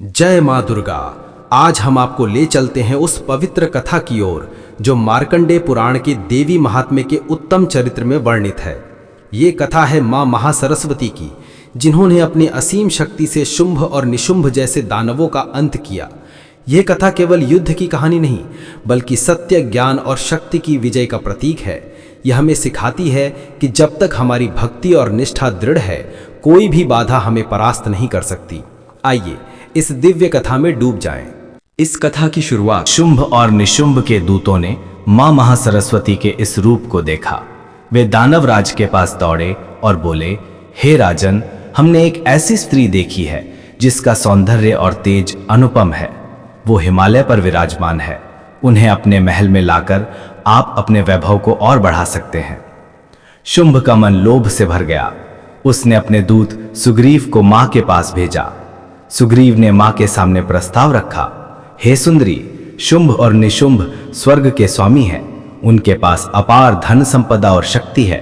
जय माँ दुर्गा। आज हम आपको ले चलते हैं उस पवित्र कथा की ओर जो मार्कंडेय पुराण के देवी महात्म्य के उत्तम चरित्र में वर्णित है। ये कथा है माँ महासरस्वती की, जिन्होंने अपनी असीम शक्ति से शुंभ और निशुंभ जैसे दानवों का अंत किया। यह कथा केवल युद्ध की कहानी नहीं, बल्कि सत्य, ज्ञान और शक्ति की विजय का प्रतीक है। यह हमें सिखाती है कि जब तक हमारी भक्ति और निष्ठा दृढ़ है, कोई भी बाधा हमें परास्त नहीं कर सकती। आइए इस दिव्य कथा में डूब जाएं। इस कथा की शुरुआत शुंभ और निशुंभ के दूतों ने मां महासरस्वती के इस रूप को देखा। वे दानव राज के पास दौड़े और बोले, हे राजन, हमने एक ऐसी स्त्री देखी है जिसका सौंदर्य और तेज अनुपम है। वो हिमालय पर विराजमान है। उन्हें अपने महल में लाकर आप अपने वैभव को और बढ़ा सकते हैं। शुंभ का मन लोभ से भर गया। उसने अपने दूत सुग्रीव को मां के पास भेजा। सुग्रीव ने मां के सामने प्रस्ताव रखा, हे सुंदरी, शुंभ और निशुंभ स्वर्ग के स्वामी हैं। उनके पास अपार धन संपदा और शक्ति है।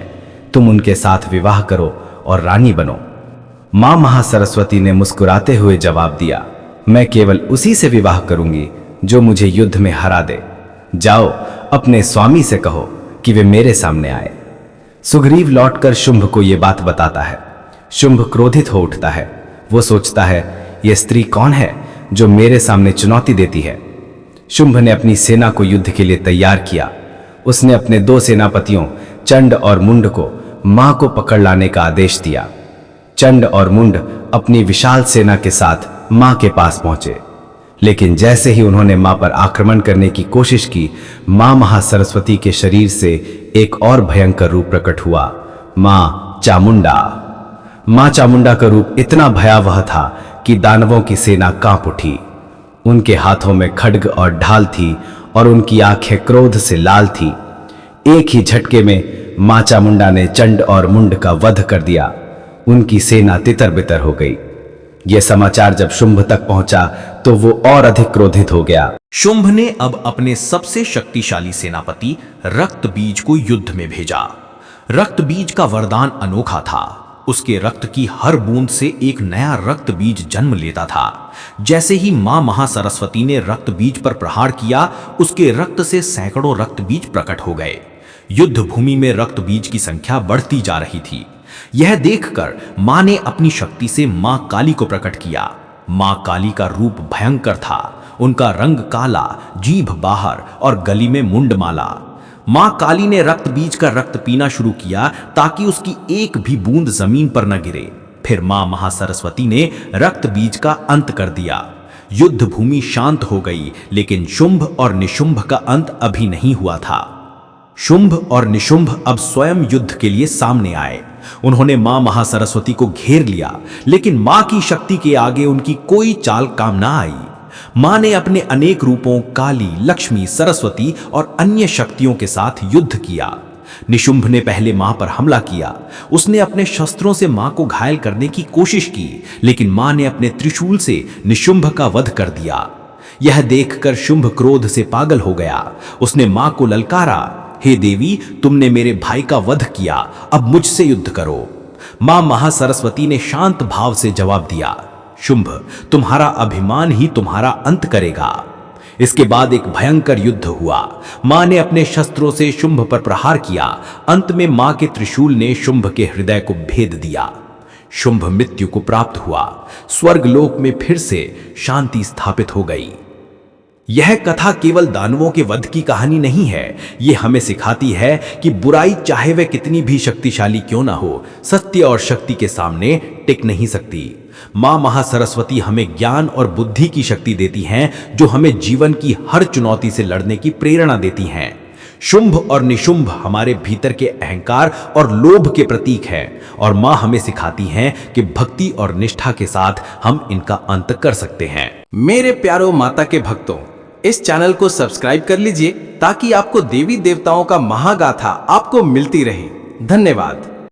तुम उनके साथ विवाह करो और रानी बनो। मां महासरस्वती ने मुस्कुराते हुए जवाब दिया, मैं केवल उसी से विवाह करूंगी जो मुझे युद्ध में हरा दे। जाओ, अपने स्वामी से कहो कि वे मेरे सामने आए। सुग्रीव लौटकर शुंभ को यह बात बताता है। शुंभ क्रोधित हो उठता है। वो सोचता है, यह स्त्री कौन है जो मेरे सामने चुनौती देती है। शुंभ ने अपनी सेना को युद्ध के लिए तैयार किया। उसने अपने दो सेनापतियों चंड और मुंड को मां को पकड़ लाने का आदेश दिया। चंड और मुंड अपनी विशाल सेना के साथ मां के पास पहुंचे, लेकिन जैसे ही उन्होंने मां पर आक्रमण करने की कोशिश की, मां महासरस्वती के शरीर से एक और भयंकर रूप प्रकट हुआ, मां चामुंडा। मां चामुंडा का रूप इतना भयावह था कि दानवों की सेना कांप उठी। उनके हाथों में खड्ग और ढाल थी और उनकी आंखें क्रोध से लाल थी। एक ही झटके में मां चामुंडा ने चंड और मुंड का वध कर दिया। उनकी सेना तितर बितर हो गई। यह समाचार जब शुंभ तक पहुंचा तो वो और अधिक क्रोधित हो गया। शुंभ ने अब अपने सबसे शक्तिशाली सेनापति रक्तबीज को युद्ध में भेजा। रक्तबीज का वरदान अनोखा था। उसके रक्त की हर बूंद से एक नया रक्त बीज जन्म लेता था। जैसे ही मां महासरस्वती ने रक्त बीज पर प्रहार किया, उसके रक्त से सैकड़ों रक्त बीज प्रकट हो गए। युद्ध भूमि में रक्त बीज की संख्या बढ़ती जा रही थी। यह देखकर मां ने अपनी शक्ति से मां काली को प्रकट किया। मां काली का रूप भयंकर था। उनका रंग काला, जीभ बाहर और गली में मुंडमाला। मां काली ने रक्त बीज का रक्त पीना शुरू किया ताकि उसकी एक भी बूंद जमीन पर न गिरे। फिर मां महासरस्वती ने रक्त बीज का अंत कर दिया। युद्ध भूमि शांत हो गई, लेकिन शुंभ और निशुंभ का अंत अभी नहीं हुआ था। शुंभ और निशुंभ अब स्वयं युद्ध के लिए सामने आए। उन्होंने मां महासरस्वती को घेर लिया, लेकिन मां की शक्ति के आगे उनकी कोई चाल काम ना आई। मां ने अपने अनेक रूपों काली, लक्ष्मी, सरस्वती और अन्य शक्तियों के साथ युद्ध किया। निशुंभ ने पहले मां पर हमला किया। उसने अपने शस्त्रों से मां को घायल करने की कोशिश की, लेकिन मां ने अपने त्रिशूल से निशुंभ का वध कर दिया। यह देखकर शुंभ क्रोध से पागल हो गया। उसने मां को ललकारा, हे देवी, तुमने मेरे भाई का वध किया, अब मुझसे युद्ध करो। मां महासरस्वती ने शांत भाव से जवाब दिया, शुंभ, तुम्हारा अभिमान ही तुम्हारा अंत करेगा। इसके बाद एक भयंकर युद्ध हुआ। मां ने अपने शस्त्रों से शुंभ पर प्रहार किया। अंत में मां के त्रिशूल ने शुंभ के हृदय को भेद दिया। शुंभ मृत्यु को प्राप्त हुआ। स्वर्गलोक में फिर से शांति स्थापित हो गई। यह कथा केवल दानवों के वध की कहानी नहीं है। यह हमें सिखाती है कि बुराई चाहे वह कितनी भी शक्तिशाली क्यों ना हो, सत्य और शक्ति के सामने टिक नहीं सकती। मां महासरस्वती हमें ज्ञान और बुद्धि की शक्ति देती हैं, जो हमें जीवन की हर चुनौती से लड़ने की प्रेरणा देती हैं। शुंभ और निशुंभ हमारे भीतर के अहंकार और लोभ के प्रतीक हैं, और मां हमें सिखाती हैं कि भक्ति और निष्ठा के साथ हम इनका अंत कर सकते हैं। मेरे प्यारो माता के भक्तों, इस चैनल को सब्सक्राइब कर लीजिए ताकि आपको देवी देवताओं का महागाथा आपको मिलती रहे। धन्यवाद।